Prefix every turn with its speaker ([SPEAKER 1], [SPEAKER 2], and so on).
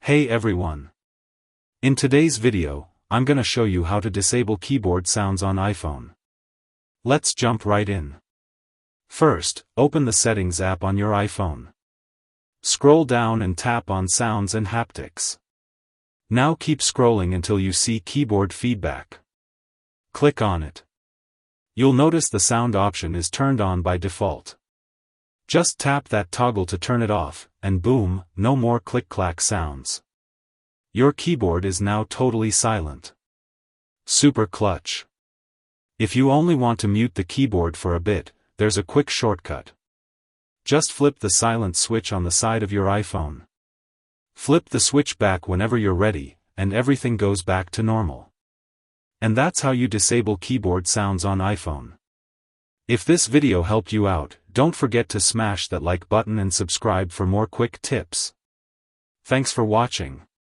[SPEAKER 1] Hey everyone! In today's video, I'm gonna show you how to disable keyboard sounds on iPhone. Let's jump right in. First, open the Settings app on your iPhone. Scroll down and tap on Sounds and Haptics. Now keep scrolling until you see Keyboard Feedback. Click on it. You'll notice the sound option is turned on by default. Just tap that toggle to turn it off, and boom, no more click-clack sounds. Your keyboard is now totally silent. Super clutch. If you only want to mute the keyboard for a bit, there's a quick shortcut. Just flip the silent switch on the side of your iPhone. Flip the switch back whenever you're ready, and everything goes back to normal. And that's how you disable keyboard sounds on iPhone. If this video helped you out, don't forget to smash that like button and subscribe for more quick tips. Thanks for watching.